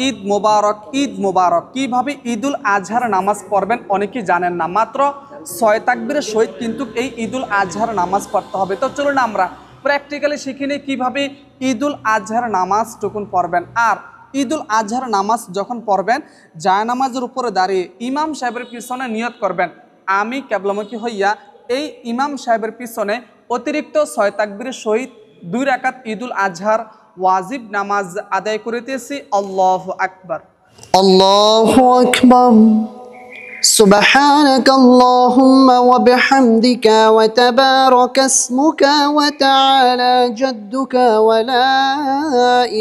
ঈদ মোবারক, ঈদ মোবারক। কীভাবে ঈদুল আজহার নামাজ পড়বেন অনেকেই জানেন না। মাত্র 6 তাকবীরের সহিত কিন্তু এই ঈদুল আজহার নামাজ পড়তে হবে। তো চলুন আমরা প্র্যাকটিক্যালি শিখে নিই কীভাবে ঈদুল আজহার নামাজটুকুন পড়বেন। আর ঈদুল আজহার নামাজ যখন পড়বেন, জায়নামাজের উপরে দাঁড়িয়ে ইমাম সাহেবের পিছনে নিয়ত করবেন, আমি কেবলামুখী হইয়া এই ইমাম সাহেবের পিছনে অতিরিক্ত 6 তাকবীরের সহিত 2 রাকাত ঈদুল আজহার ওয়াজিব নামাজ আদায় করিতেছি। আল্লাহু আকবার। আল্লাহু আকবার। সুবহানাকা আল্লাহুম্মা ওয়া বিহামদিকা ওয়া তাবারাকা ইসমুকা ওয়া তাআলা জাদ্দুকা ওয়া লা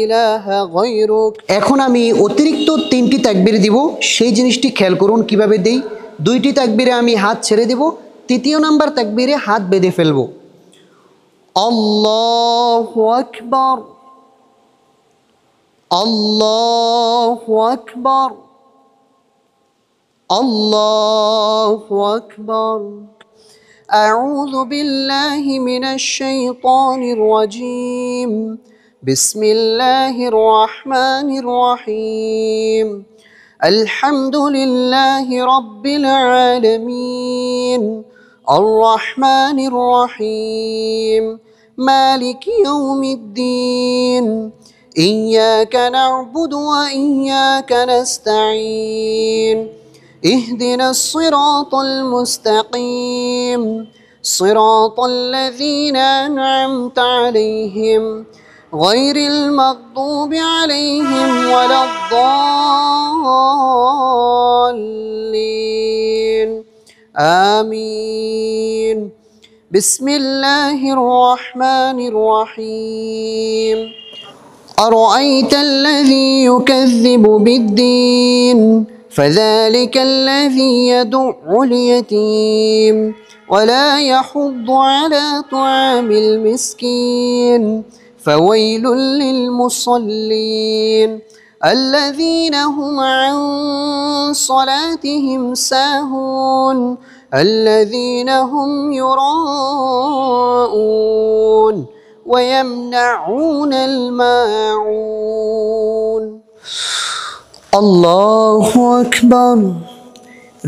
ইলাহা গায়রুক। এখন আমি অতিরিক্ত 3টি তাকবীর দিব, সেই জিনিসটি খেয়াল করুন কিভাবে দেই। 2টি তাকবীরে আমি হাত ছেড়ে দেব, 3য় নাম্বার তাকবীরে হাত বেঁধে ফেলব। আল্লাহু আকবার, আল্লাহু আকবার, আল্লাহু আকবার। আউযু বিল্লাহি মিনাশ শাইতানির রাজীম। বিসমিল্লাহির রহমানির রহিম। আলহামদুলিল্লাহি রাব্বিল আলামিন। আর রহমানির রহিম। মালিকি ইয়াউমিদ্দিন। إياك نعبد وإياك نستعين. اهدنا الصراط المستقيم صراط الذين أنعمت عليهم غير المغضوب عليهم ولا الضالين. آمين. بسم الله الرحمن الرحيم. أرأيت الذي يكذب بالدين فذلك الذي يدع اليتيم ولا يحض على طعام المسكين فويل للمصلين الذين هم عن صلاتهم ساهون الذين هم يراءون ويمنعون الماعون. আল্লাহু আকবার।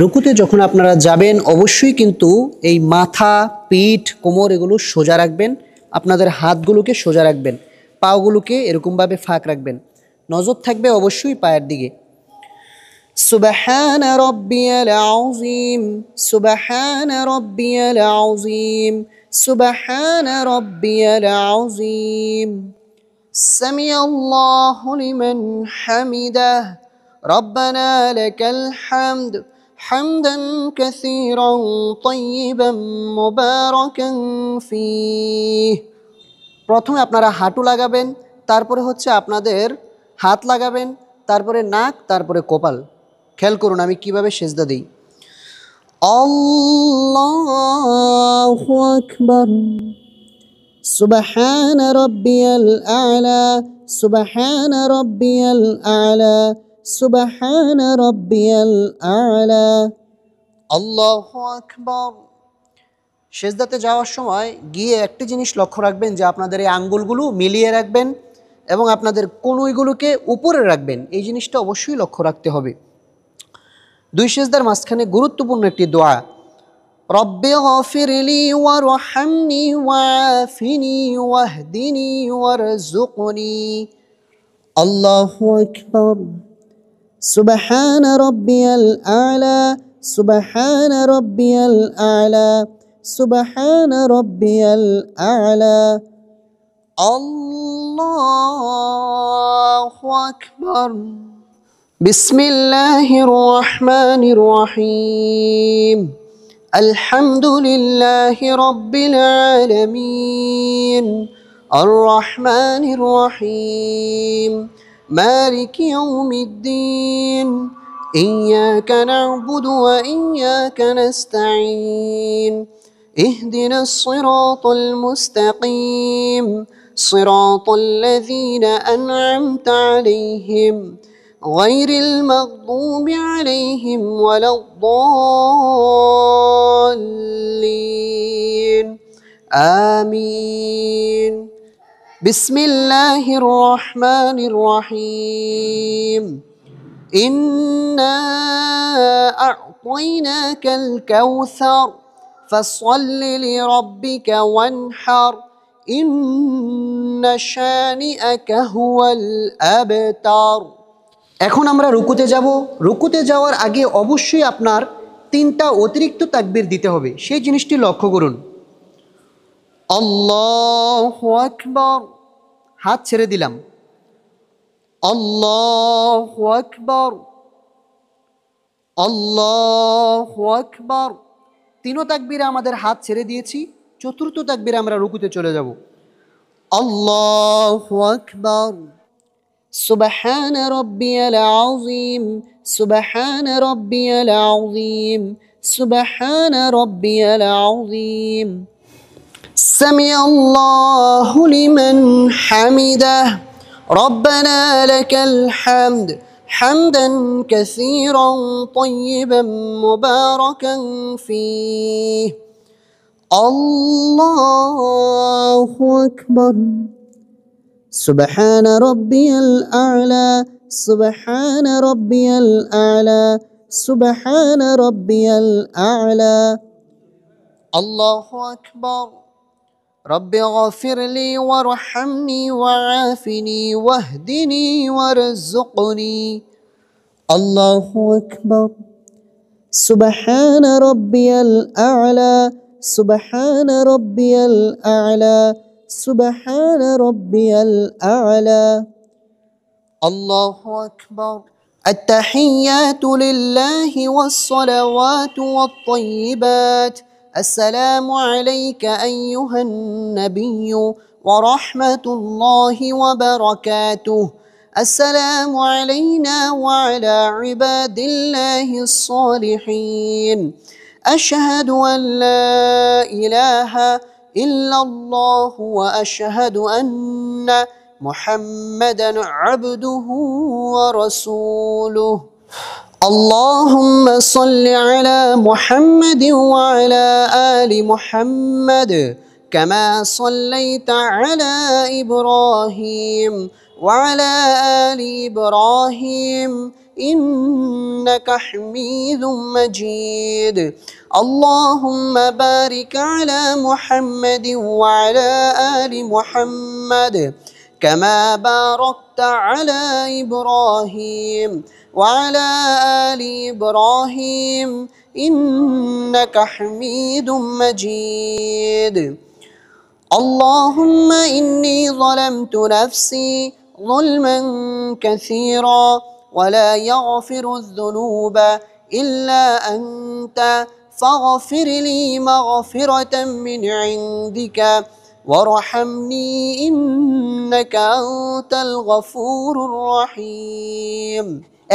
রুকুতে যখন আপনারা যাবেন অবশ্যই কিন্তু এই মাথা, পিঠ, কোমর এগুলো সোজা রাখবেন। আপনাদের হাতগুলোকে সোজা রাখবেন, পাগুলোকে এরকমভাবে ফাঁক রাখবেন। নজর থাকবে অবশ্যই পায়ের দিকে। সুবহান রাব্বিয়াল আযীম, সুবহান রাব্বিয়াল আযীম, সুবহান রাব্বিয়াল আযীম। সামিআল্লাহু লিমান হামিদাহ। রব্বানা লাকাল হামদ হামদান কাসীরান তাইয়িবান মুবারাকান ফীহ। প্রথমে আপনারা হাঁটু লাগাবেন, তারপরে হচ্ছে আপনাদের হাত লাগাবেন, তারপরে নাক, তারপরে কপাল। খেয়াল করুন আমি কিভাবে সেজদা দিই। আল্লাহু আকবার। সুবহান রাব্বিয়াল আ'লা, সুবহান রাব্বিয়াল আ'লা, সুবহান রাব্বিয়াল আ'লা। আল্লাহু আকবার। সেজদাতে যাওয়ার সময় গিয়ে একটি জিনিস লক্ষ্য রাখবেন যে আপনাদের এই আঙ্গুলগুলো মিলিয়ে রাখবেন এবং আপনাদের কনুইগুলোকে উপরে রাখবেন। এই জিনিসটা অবশ্যই লক্ষ্য রাখতে হবে। 2 সেজদার মাঝখানে গুরুত্বপূর্ণ একটি দোয়া, রব্বি গফিরলি ওয়ারহামনি ওয়াআফিনি ওয়াহদিনি ওয়ারযুকনি। আল্লাহু আকবার। সুবহান রাব্বিয়াল আ'লা, সুবহান রাব্বিয়াল আ'লা, সুবহান রাব্বিয়াল আ'লা। আল্লাহু আকবার। বিসমিল্লাহির রহমানির রহিম। আলহামদুলিল্লাহি রাব্বিল আলামিন। আর রহমানির রহিম। মালিকি ইয়াউমিদ্দিন। ইয়্যাকা না'বুদু ওয়া ইয়্যাকা নাস্তাঈন। ইহদিনাস সিরাতাল মুস্তাকিম সিরাতাল লাযীনা আন'আমতা আলাইহিম غير المغضوب عليهم ولا الضالين. آمين. বিসমিল্লাহির রহমানির রহিম ইন্না আ'তাইনাকাল কাউসার ফাসল্লি লিরাব্বিকা ওয়ানহার ইন্না শানিআকা হুয়াল আবতার। এখন আমরা রুকুতে যাব। রুকুতে যাওয়ার আগে অবশ্যই আপনার 3টা অতিরিক্ত তাকবীর দিতে হবে, সেই জিনিসটি লক্ষ্য করুন। আল্লাহু আকবার, হাত ছেড়ে দিলাম। আল্লাহু আকবার, আল্লাহু আকবার। 3 তাকবীরে আমাদের হাত ছেড়ে দিয়েছি। 4র্থ তাকবীরে আমরা রুকুতে চলে যাব। আল্লাহু আকবার। সুবহান রাব্বিয়াল আযীম, সুবহান রাব্বিয়াল আযীম, সুবহান রাব্বিয়াল আযীম। সামিআল্লাহু লিমান হামিদাহ, রব্বানা লাকাল হামদ হামদান কাসীরান তাইয়িবান মুবারাকান ফীহ। আল্লাহু আকবার। সুবহান রাব্বিয়াল আ'লা, সুবহান রাব্বিয়াল আ'লা, সুবহান রাব্বিয়াল আ'লা। আল্লাহু আকবার। রব্বি গফিরলি ওয়ারহামনি ওয়াআফিনি ওয়াহদিনি ওয়ারযুকনি। আল্লাহু আকবার। সুবহান রাব্বিয়াল আ'লা, সুবহান রাব্বিয়াল আ'লা, সুবহান রাব্বিয়াল আ'লা। আল্লাহু আকবার। التحيات لله والصلوات والطيبات. السلام عليك أيها النبي ورحمة الله وبركاته. السلام علينا وعلى عباد الله الصالحين. أشهد أن لا إله إلا الله وأشهد أن محمدا عبده ورسوله. اللهم صل على محمد وعلى آل محمد كما صليت على إبراهيم وعلى آل إبراهيم إنك حميد مجيد. اللهم بارك على محمد وعلى آل محمد كما باركت على إبراهيم وعلى آل إبراهيم إنك حميد مجيد. اللهم إني ظلمت نفسي ظلما كثيرا ولا يغفر الذنوب إلا أنت فاغفر لي مغفرة من عندك وارحمني إنك أنت الغفور الرحيم.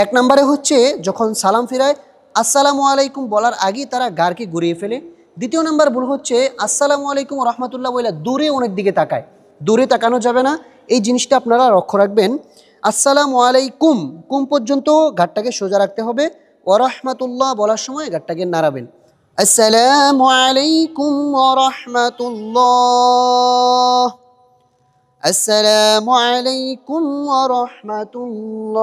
1 নম্বরে হচ্ছে যখন সালাম ফিরায় আসসালামু আলাইকুম বলার আগেই তারা গারকে ঘুরিয়ে ফেলে। 2য় নাম্বার ভুল হচ্ছে আসসালামু আলাইকুম রহমতুল্লাহ বলে দূরে অনেক দিকে তাকায়। দূরে তাকানো যাবে না, এই জিনিসটা আপনারা লক্ষ্য রাখবেন। আসসালামু আলাইকুম কুম পর্যন্ত ঘাটটাকে সোজা রাখতে হবে। ওয়া রাহমাতুল্লাহ বলার সময় ঘাটটাকে নাড়াবেন। আসসালামু আলাইকুম ওয়া রাহমাতুল্লাহ, আসসালামু আলাইকুম ওয়া রাহমাতুল্লাহ।